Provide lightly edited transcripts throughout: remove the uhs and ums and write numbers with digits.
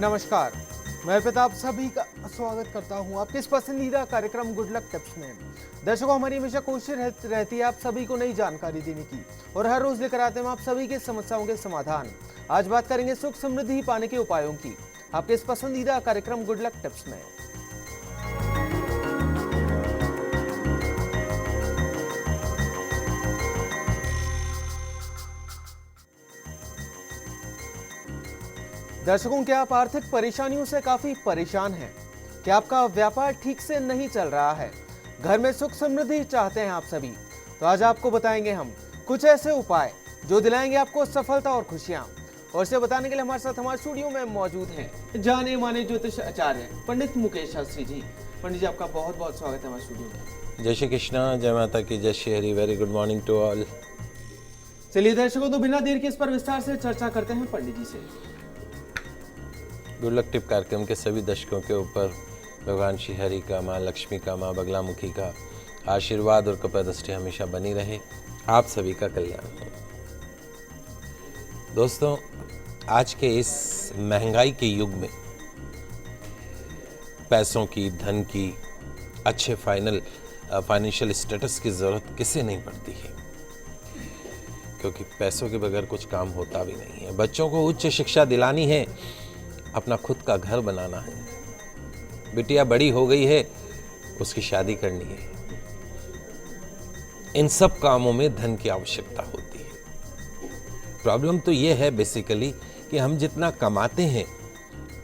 नमस्कार, मैं प्रताप सभी का स्वागत करता हूं आपके इस पसंदीदा कार्यक्रम गुड लक टिप्स में। दर्शकों, हमारी हमेशा कोशिश रहती है आप सभी को नई जानकारी देने की और हर रोज लेकर आते हैं आप सभी के समस्याओं के समाधान। आज बात करेंगे सुख समृद्धि पाने के उपायों की आपके इस पसंदीदा कार्यक्रम गुड लक टिप्स में। दर्शकों, क्या आप आर्थिक परेशानियों से काफी परेशान हैं? क्या आपका व्यापार ठीक से नहीं चल रहा है? घर में सुख समृद्धि चाहते हैं आप सभी? तो आज आपको बताएंगे हम कुछ ऐसे उपाय जो दिलाएंगे आपको सफलता और खुशियां। और इसे बताने के लिए हमारे साथ हमारे स्टूडियो में मौजूद हैं जाने माने ज्योतिष आचार्य पंडित मुकेश शास्त्री जी। पंडित जी, आपका बहुत बहुत स्वागत है हमारे स्टूडियो में। जय श्री कृष्णा, जय माता की, जय Shri Hari. Very good morning to all. चलिए दर्शकों, तो बिना देर के इस पर विस्तार से चर्चा करते हैं पंडित जी से। गुड लक टिप कार्यक्रम के सभी दर्शकों के ऊपर भगवान श्री हरि का, माँ लक्ष्मी का, माँ बगलामुखी का आशीर्वाद और कृपा दृष्टि हमेशा बनी रहे। आप सभी का कल्याण हो। दोस्तों, आज के इस महंगाई के युग में पैसों की, धन की, अच्छे फाइनेंशियल स्टेटस की ज़रूरत किसे नहीं पड़ती है, क्योंकि पैसों के बगैर कुछ काम होता भी नहीं है। बच्चों को उच्च शिक्षा दिलानी है, अपना खुद का घर बनाना है, बिटिया बड़ी हो गई है, उसकी शादी करनी है। इन सब कामों में धन की आवश्यकता होती है। प्रॉब्लम तो ये है बेसिकली कि हम जितना कमाते हैं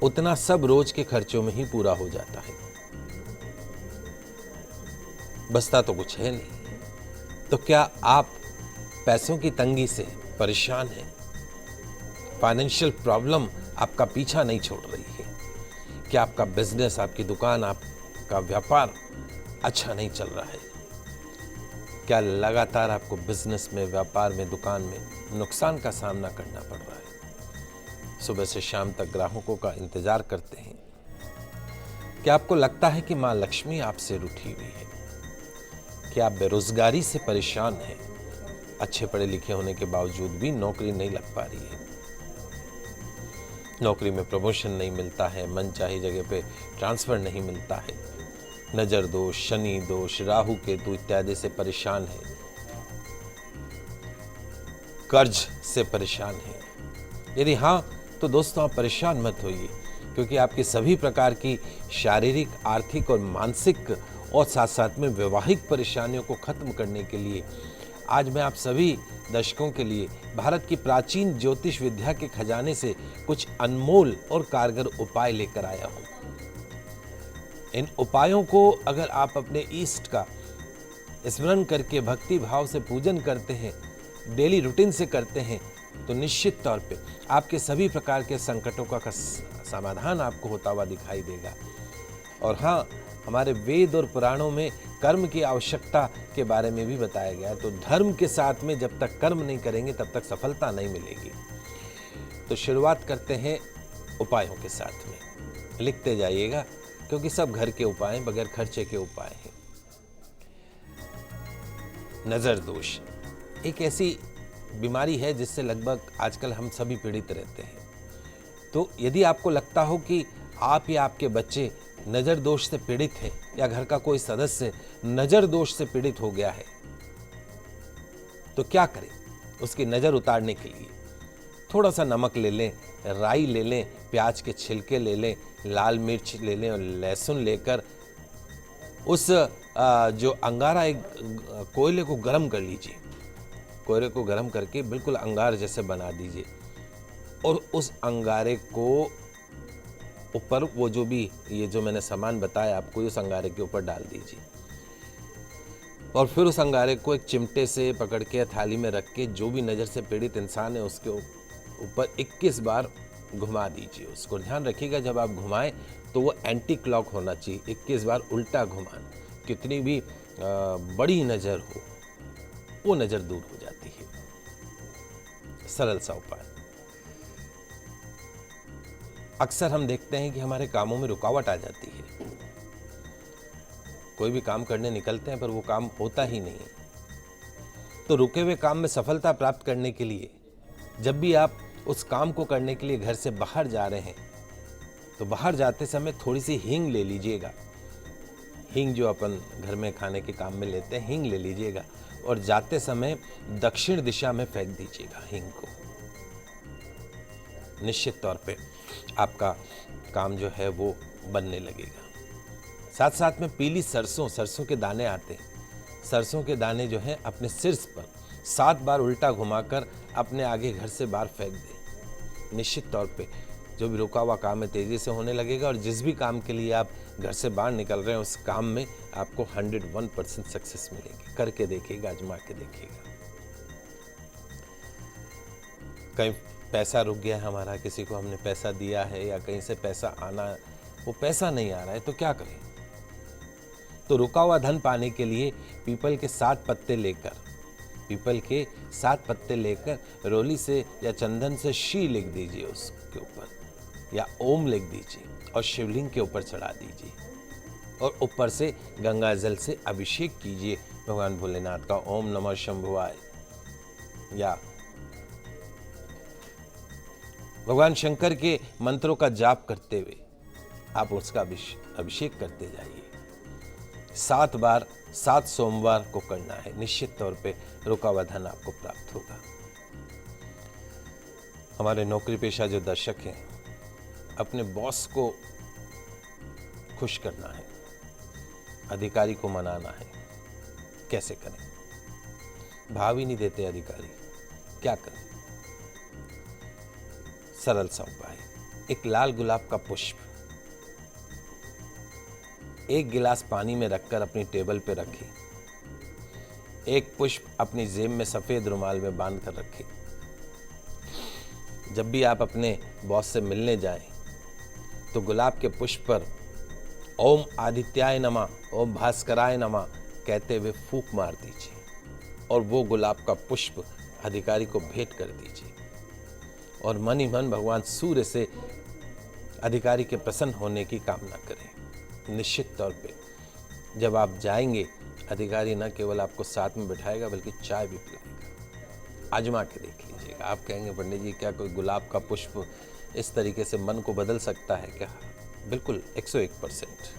उतना सब रोज के खर्चों में ही पूरा हो जाता है, बचता तो कुछ है नहीं। तो क्या आप पैसों की तंगी से परेशान हैं? फाइनेंशियल प्रॉब्लम आपका पीछा नहीं छोड़ रही है? क्या आपका बिजनेस, आपकी दुकान, आपका व्यापार अच्छा नहीं चल रहा है? क्या लगातार आपको बिजनेस में, व्यापार में, दुकान में नुकसान का सामना करना पड़ रहा है? सुबह से शाम तक ग्राहकों का इंतजार करते हैं। क्या आपको लगता है कि माँ लक्ष्मी आपसे रूठी हुई है? क्या आप बेरोजगारी से परेशान हैं? अच्छे पढ़े लिखे होने के बावजूद भी नौकरी नहीं लग पा रही है, नौकरी में प्रमोशन नहीं मिलता है, मन चाही जगह पे ट्रांसफर नहीं मिलता है, नजर दोष, शनि दोष, राहु केतु इत्यादि से परेशान है, कर्ज से परेशान है? यदि हाँ, तो दोस्तों आप परेशान मत होइए, क्योंकि आपकी सभी प्रकार की शारीरिक, आर्थिक और मानसिक और साथ साथ में वैवाहिक परेशानियों को खत्म करने के लिए आज मैं आप सभी दर्शकों के लिए भारत की प्राचीन ज्योतिष विद्या के खजाने से कुछ अनमोल और कारगर उपाय लेकर आया हूं। इन उपायों को अगर आप अपने ईष्ट का स्मरण करके भक्ति भाव से पूजन करते हैं, डेली रूटीन से करते हैं, तो निश्चित तौर पे आपके सभी प्रकार के संकटों का समाधान आपको होता हुआ दिखाई देगा। और हाँ, हमारे वेद और पुराणों में कर्म की आवश्यकता के बारे में भी बताया गया है। तो धर्म के साथ में जब तक कर्म नहीं करेंगे तब तक सफलता नहीं मिलेगी। तो शुरुआत करते हैं उपायों के साथ में। लिखते जाइएगा, क्योंकि सब घर के उपाय हैं, बगैर खर्चे के उपाय हैं। नजर दोष एक ऐसी बीमारी है जिससे लगभग आजकल हम सभी पीड़ित रहते हैं। तो यदि आपको लगता हो कि आप या आपके बच्चे नजर दोष से पीड़ित है, या घर का कोई सदस्य नजर दोष से पीड़ित हो गया है, तो क्या करें? उसकी नजर उतारने के लिए थोड़ा सा नमक ले लें, राई ले लें, प्याज के छिलके ले लें, लाल मिर्च ले लें और लहसुन लेकर उस जो अंगारा, एक कोयले को गर्म कर लीजिए। कोयले को गर्म करके बिल्कुल अंगार जैसे बना दीजिए और उस अंगारे को ऊपर वो जो भी ये जो मैंने सामान बताया आपको, उस अंगारे के ऊपर डाल दीजिए। और फिर उस अंगारे को एक चिमटे से पकड़ के थाली में रख के जो भी नज़र से पीड़ित इंसान है उसके ऊपर 21 बार घुमा दीजिए। उसको ध्यान रखिएगा, जब आप घुमाएं तो वो एंटी क्लॉक होना चाहिए। 21 बार उल्टा घुमाना, कितनी भी बड़ी नज़र हो वो नज़र दूर हो जाती है। सरल सा उपाय। अक्सर हम देखते हैं कि हमारे कामों में रुकावट आ जाती है। कोई भी काम करने निकलते हैं पर वो काम होता ही नहीं है। तो रुके हुए काम में सफलता प्राप्त करने के लिए जब भी आप उस काम को करने के लिए घर से बाहर जा रहे हैं तो बाहर जाते समय थोड़ी सी हींग ले लीजिएगा। हींग जो अपन घर में खाने के काम में लेते हैं, हींग ले लीजिएगा और जाते समय दक्षिण दिशा में फेंक दीजिएगा हींग को। निश्चित तौर पे आपका काम जो है वो बनने लगेगा। साथ साथ में पीली सरसों के दाने आते हैं, सरसों के दाने जो है अपने सिर पर 7 बार उल्टा घुमाकर अपने आगे घर से बाहर फेंक दें। निश्चित तौर पे जो भी रुका हुआ काम है तेजी से होने लगेगा और जिस भी काम के लिए आप घर से बाहर निकल रहे हैं उस काम में आपको 101% सक्सेस मिलेगी। करके देखिएगा, आजमा के देखिएगा। कहीं पैसा रुक गया है हमारा, किसी को हमने पैसा दिया है या कहीं से पैसा आना, वो पैसा नहीं आ रहा है तो क्या करें? तो रुका हुआ धन पाने के लिए पीपल के 7 पत्ते लेकर रोली से या चंदन से शी लिख दीजिए उसके ऊपर, या ओम लिख दीजिए और शिवलिंग के ऊपर चढ़ा दीजिए और ऊपर से गंगा जल से अभिषेक कीजिए भगवान भोलेनाथ का। ओम नमः शंभुवाय या भगवान शंकर के मंत्रों का जाप करते हुए आप उसका अभिषेक करते जाइए। 7 बार 7 सोमवार को करना है। निश्चित तौर पे रुका हुआ धन आपको प्राप्त होगा। हमारे नौकरी पेशा जो दर्शक हैं, अपने बॉस को खुश करना है, अधिकारी को मनाना है। कैसे करें? भाव ही नहीं देते अधिकारी, क्या करें? सरल सा उपाय, एक लाल गुलाब का पुष्प 1 गिलास पानी में रखकर अपनी टेबल पे रखें। एक पुष्प अपनी जेब में सफेद रुमाल में बांध कर रखें। जब भी आप अपने बॉस से मिलने जाएं तो गुलाब के पुष्प पर ओम आदित्याय नमः, ओम भास्कराय नमः कहते हुए फूंक मार दीजिए और वो गुलाब का पुष्प अधिकारी को भेंट कर दीजिए और मन ही मन भगवान सूर्य से अधिकारी के प्रसन्न होने की कामना करें। निश्चित तौर पे जब आप जाएंगे, अधिकारी न केवल आपको साथ में बिठाएगा बल्कि चाय भी पिलाएगा। आजमा के देख लीजिएगा। आप कहेंगे पंडित जी क्या कोई गुलाब का पुष्प इस तरीके से मन को बदल सकता है क्या? बिल्कुल 101%।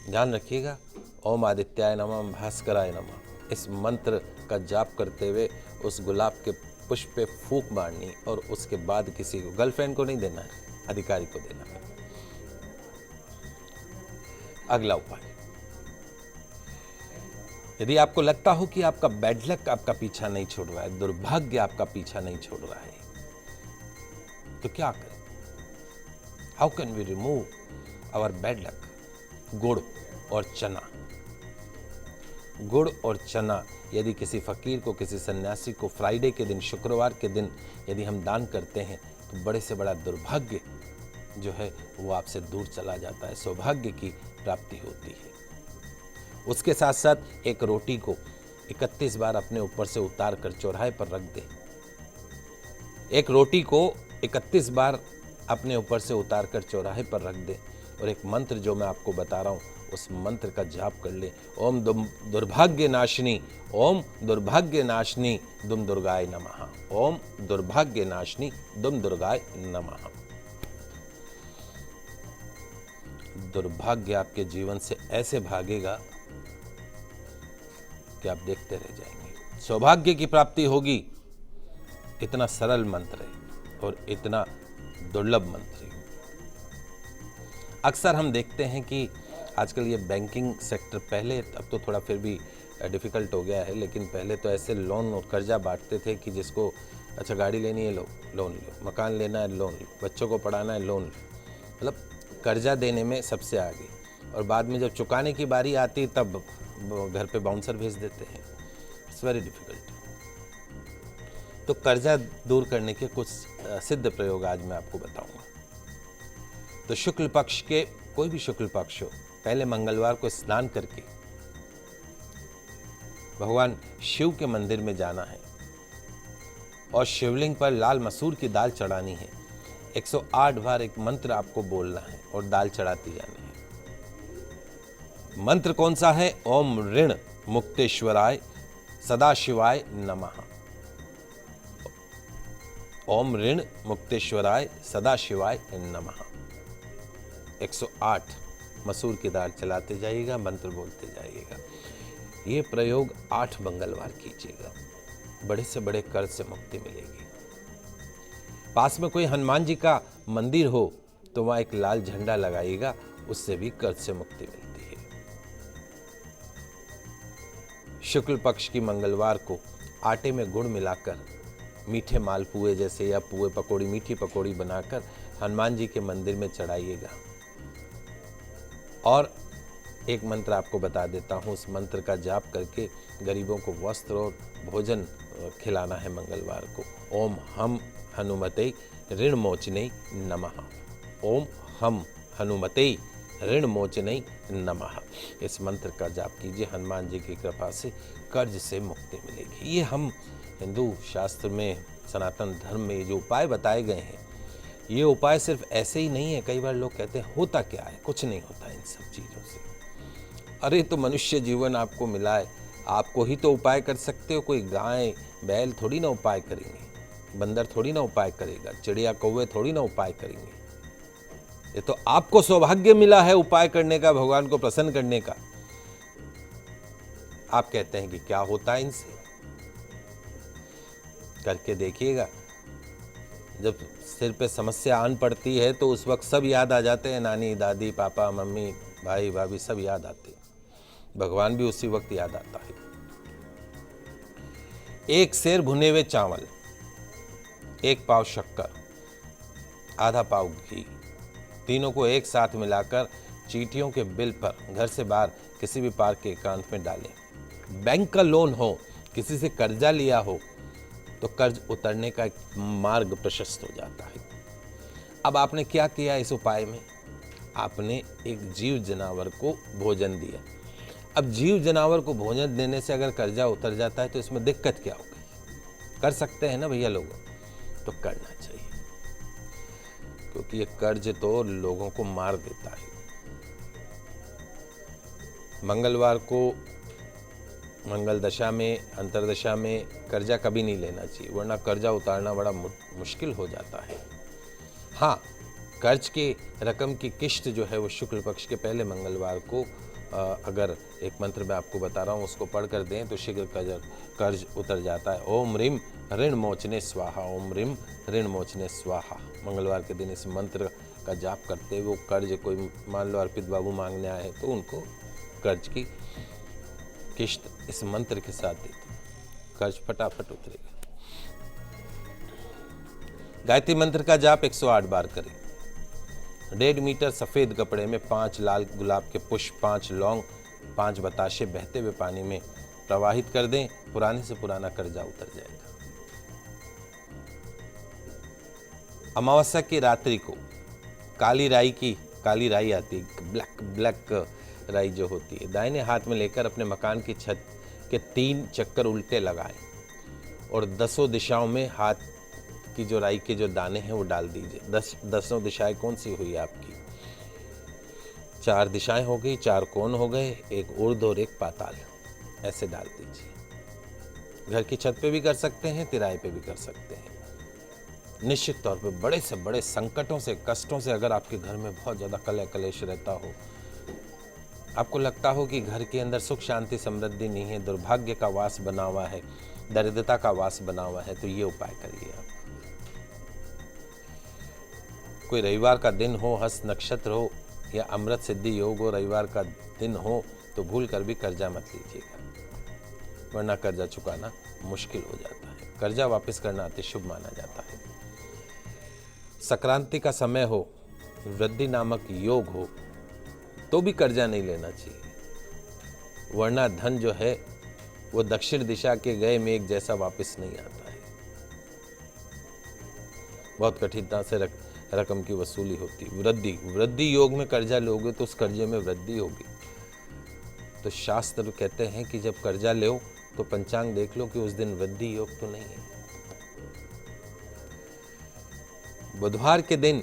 ध्यान रखिएगा। ओम आदित्याय नमः, भास्कराय नमः, इस मंत्र का जाप करते हुए उस गुलाब के पुष्प पे फूंक मारनी और उसके बाद किसी को, गर्लफ्रेंड को नहीं देना है, अधिकारी को देना है। अगला उपाय, यदि आपको लगता हो कि आपका बैड लक आपका पीछा नहीं छोड़ रहा है, दुर्भाग्य आपका पीछा नहीं छोड़ रहा है, तो क्या करें? How can we remove our bad luck? गुड़ और चना। गुड़ और चना यदि किसी फकीर को, किसी सन्यासी को फ्राइडे के दिन, शुक्रवार के दिन यदि हम दान करते हैं तो बड़े से बड़ा दुर्भाग्य जो है वो आपसे दूर चला जाता है, सौभाग्य की प्राप्ति होती है। उसके साथ साथ एक रोटी को 31 बार अपने ऊपर से उतार कर चौराहे पर रख दें। एक रोटी को 31 बार अपने ऊपर से उतार कर चौराहे पर रख दें और एक मंत्र जो मैं आपको बता रहा हूं उस मंत्र का जाप कर ले। ओम दुर्भाग्य नाशिनी, ओम दुर्भाग्य नाशिनी दुम दुर्गाय नमः, ओम दुर्भाग्य नाशिनी दुम दुर्गाय नमः। दुर्भाग्य आपके जीवन से ऐसे भागेगा कि आप देखते रह जाएंगे। सौभाग्य की प्राप्ति होगी। इतना सरल मंत्र है और इतना दुर्लभ मंत्र है। अक्सर हम देखते हैं कि आजकल ये बैंकिंग सेक्टर, पहले, अब तो थोड़ा फिर भी डिफ़िकल्ट हो गया है, लेकिन पहले तो ऐसे लोन और कर्जा बांटते थे कि जिसको अच्छा गाड़ी लेनी है लो, लोन लो, मकान लेना है लोन लो, बच्चों को पढ़ाना है लोन लो, मतलब कर्जा देने में सबसे आगे। और बाद में जब चुकाने की बारी आती तब घर पे बाउंसर भेज देते हैं। It's very difficult. तो कर्जा दूर करने के कुछ सिद्ध प्रयोग आज मैं आपको बताऊंगा। तो शुक्ल पक्ष के, कोई भी शुक्ल पक्ष हो, पहले मंगलवार को स्नान करके भगवान शिव के मंदिर में जाना है और शिवलिंग पर लाल मसूर की दाल चढ़ानी है। 108 बार एक मंत्र आपको बोलना है और दाल चढ़ाती जानी है। मंत्र कौन सा है? ओम ऋण मुक्तेश्वराय सदाशिवाय नमः। ओम ऋण मुक्तेश्वराय सदाशिवाय नमः। 108 मसूर की दाल चलाते जाइएगा, मंत्र बोलते जाइएगा। ये प्रयोग 8 मंगलवार कीजिएगा, बड़े से बड़े कर्ज से मुक्ति मिलेगी। पास में कोई हनुमान जी का मंदिर हो तो वहाँ एक लाल झंडा लगाइएगा, उससे भी कर्ज से मुक्ति मिलती है। शुक्ल पक्ष की मंगलवार को आटे में गुड़ मिलाकर मीठे मालपुए जैसे या पुए पकौड़ी, मीठी पकौड़ी बनाकर हनुमान जी के मंदिर में चढ़ाइएगा। और एक मंत्र आपको बता देता हूँ, उस मंत्र का जाप करके गरीबों को वस्त्र और भोजन खिलाना है मंगलवार को। ओम हम हनुमते ऋण मोचने नमः। ओम हम हनुमते ऋण मोचने नमः। इस मंत्र का जाप कीजिए, हनुमान जी की कृपा से कर्ज से मुक्ति मिलेगी। ये हम हिंदू शास्त्र में, सनातन धर्म में जो उपाय बताए गए हैं, ये उपाय सिर्फ ऐसे ही नहीं है। कई बार लोग कहते हैं होता क्या है, कुछ नहीं होता इन सब चीज़ों से। अरे तो मनुष्य जीवन आपको मिला है, आपको ही तो उपाय कर सकते हो। कोई गाय बैल थोड़ी ना उपाय करेंगे, बंदर थोड़ी ना उपाय करेगा, चिड़िया कौवे थोड़ी ना उपाय करेंगे। ये तो आपको सौभाग्य मिला है उपाय करने का, भगवान को प्रसन्न करने का। आप कहते हैं कि क्या होता है इनसे, करके देखिएगा। जब सिर पे समस्या आन पड़ती है तो उस वक्त सब याद आ जाते हैं, नानी दादी पापा मम्मी भाई भाभी सब याद आते हैं। भगवान भी उसी वक्त याद आता है। एक सेर भुने हुए चावल, 1 पाव शक्कर, आधा पाव घी, तीनों को एक साथ मिलाकर चींटियों के बिल पर घर से बाहर किसी भी पार्क के एकांत में डालें। बैंक का लोन हो, किसी से कर्जा लिया हो तो कर्ज उतरने का एक मार्ग प्रशस्त हो जाता है। अब आपने क्या किया इस उपाय में? आपने एक जीव जनावर को भोजन दिया। अब जीव जनावर को भोजन देने से अगर कर्जा उतर जाता है तो इसमें दिक्कत क्या हो गई? कर सकते हैं ना भैया लोग, तो करना चाहिए, क्योंकि ये कर्ज तो लोगों को मार देता है। मंगलवार को मंगल दशा में, अंतरदशा में कर्जा कभी नहीं लेना चाहिए, वरना कर्जा उतारना बड़ा मुश्किल हो जाता है। हाँ, कर्ज के रकम की किश्त जो है वो शुक्ल पक्ष के पहले मंगलवार को अगर एक मंत्र मैं आपको बता रहा हूँ उसको पढ़ कर दें तो शीघ्र कर्ज उतर जाता है। ओम ऋम ऋण मोचने स्वाहा, ओम ऋम ऋण मोचने स्वाहा। मंगलवार के दिन इस मंत्र का जाप करते हुए वो कर्ज, कोई मान लो अर्पित बाबू मांगने आए हैं तो उनको कर्ज की किश्त इस मंत्र के साथ दे दो, कर्ज फटाफट उतरेगा। गायत्री मंत्र का जाप 108 बार करें। 1.5 मीटर सफेद कपड़े में 5 लाल गुलाब के पुष्प, 5 लौंग, 5 बताशे बहते हुए पानी में प्रवाहित कर दें, पुराने से पुराना कर्जा उतर जाएगा। अमावस्या की रात्रि को काली राई आती है, ब्लैक राई जो होती है, दाहिने हाथ में लेकर अपने मकान की छत के 3 चक्कर उल्टे लगाएं और 10 दिशाओं में हाथ की जो राई के जो दाने हैं वो डाल दीजिए। 10 दिशाएं कौन सी हुई आपकी? 4 दिशाएं हो गई, 4 कोण हो गए, एक ऊर्ध्व और एक पाताल, ऐसे डाल दीजिए। घर की छत पे भी कर सकते हैं, तिराहे पे भी कर सकते हैं। निश्चित तौर पे बड़े से बड़े संकटों से, कष्टों से, अगर आपके घर में बहुत ज़्यादा कलह कलेश रहता हो, आपको लगता हो कि घर के अंदर सुख शांति समृद्धि नहीं है, दुर्भाग्य का वास बना हुआ है, दरिद्रता का वास बना हुआ है, तो ये उपाय करिए आप। कोई रविवार का दिन हो, हस्त नक्षत्र हो या अमृत सिद्धि योग हो, रविवार का दिन हो तो भूल कर भी कर्जा मत लीजिएगा, वरना कर्जा चुकाना मुश्किल हो जाता है। कर्जा वापस करना अति शुभ माना जाता है। संक्रांति का समय हो, वृद्धि नामक योग हो तो भी कर्जा नहीं लेना चाहिए, वरना धन जो है वो दक्षिण दिशा के गए मेघ जैसा वापस नहीं आता है। बहुत कठिनता से रकम की वसूली होती। वृद्धि योग में कर्जा लोगे तो उस कर्जे में वृद्धि होगी। तो शास्त्र कहते हैं कि जब कर्जा लो तो पंचांग देख लो कि उस दिन वृद्धि योग तो नहीं है। बुधवार के दिन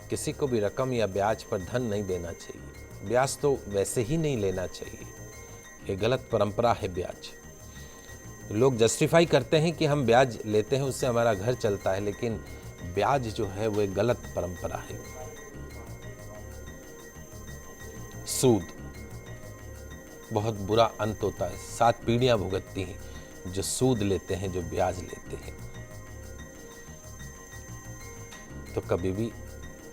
किसी को भी रकम या ब्याज पर धन नहीं देना चाहिए। ब्याज तो वैसे ही नहीं लेना चाहिए, ये गलत परंपरा है। ब्याज लोग जस्टिफाई करते हैं कि हम ब्याज लेते हैं उससे हमारा घर चलता है, लेकिन ब्याज जो है वो एक गलत परंपरा है। सूद बहुत बुरा अंत होता है। 7 पीढ़ियां भुगतती हैं जो सूद लेते हैं, जो ब्याज लेते हैं। तो कभी भी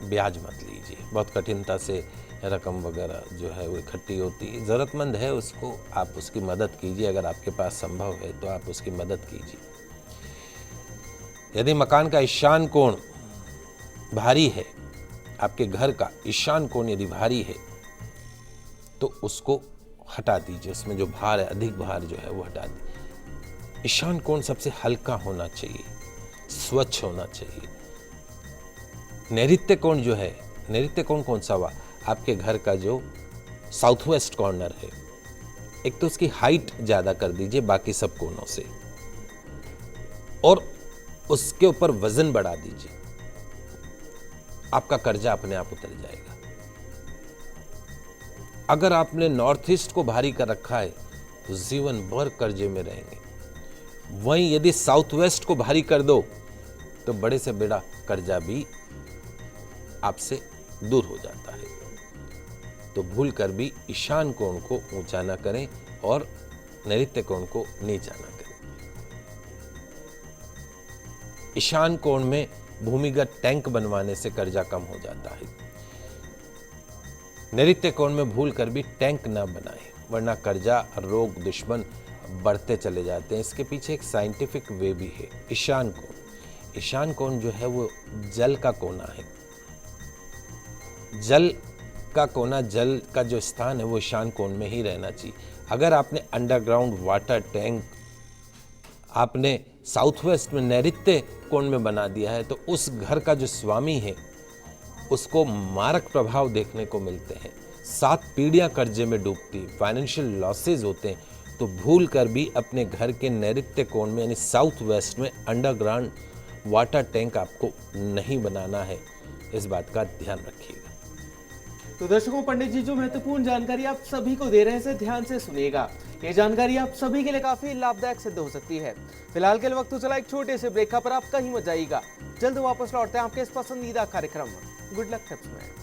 ब्याज मत लीजिए। बहुत कठिनता से रकम वगैरह जो है वो इकट्ठी होती है। ज़रूरतमंद है उसको आप उसकी मदद कीजिए। अगर आपके पास संभव है तो आप उसकी मदद कीजिए। यदि मकान का ईशान कोण भारी है, आपके घर का ईशान कोण यदि भारी है तो उसको हटा दीजिए। उसमें जो भार है, अधिक भार जो है वो हटा दीजिए। ईशान कोण सबसे हल्का होना चाहिए, स्वच्छ होना चाहिए। नैऋत्य कोण जो है, नैऋत्य कोण कौन सा हुआ? आपके घर का जो साउथ वेस्ट कॉर्नर है, एक तो उसकी हाइट ज्यादा कर दीजिए बाकी सब कोनों से, और उसके ऊपर वजन बढ़ा दीजिए। आपका कर्जा अपने आप उतर जाएगा। अगर आपने नॉर्थ ईस्ट को भारी कर रखा है तो जीवन भर कर्जे में रहेंगे। वहीं यदि साउथ वेस्ट को भारी कर दो तो बड़े से बड़ा कर्जा भी आपसे दूर हो जाता है। तो भूल कर भी ईशान कोण को ऊंचा ना करें और नैऋत्य कोण को नीचा ना करें। ईशान कोण में भूमिगत टैंक बनवाने से कर्जा कम हो जाता है। नैऋत्य कोण में भूल कर भी टैंक ना बनाएं, वरना कर्जा, रोग, दुश्मन बढ़ते चले जाते हैं। इसके पीछे एक साइंटिफिक वे भी है। ईशान कोण, ईशान कोण जो है वो जल का कोना है। जल का कोना, जल का जो स्थान है वो ईशान कोण में ही रहना चाहिए। अगर आपने अंडरग्राउंड वाटर टैंक आपने साउथ वेस्ट में नैऋत्य कोण में बना दिया है तो उस घर का जो स्वामी है उसको मारक प्रभाव देखने को मिलते हैं। 7 पीढ़ियां कर्जे में डूबती, फाइनेंशियल लॉसेज होते हैं। तो भूल कर भी अपने घर के नैऋत्य कोण में यानी साउथ वेस्ट में अंडरग्राउंड वाटर टैंक आपको नहीं बनाना है। इस बात का ध्यान रखिएगा। तो दर्शकों, पंडित जी जो महत्वपूर्ण जानकारी आप सभी को दे रहे हैं, इसे ध्यान से सुनिएगा। ये जानकारी आप सभी के लिए काफी लाभदायक सिद्ध हो सकती है। फिलहाल के लिए वक्त तो चला एक छोटे से ब्रेक का, पर आप कहीं मत जाइएगा। जल्द वापस लौटते हैं आपके इस पसंदीदा कार्यक्रम गुड लक टिप्स में।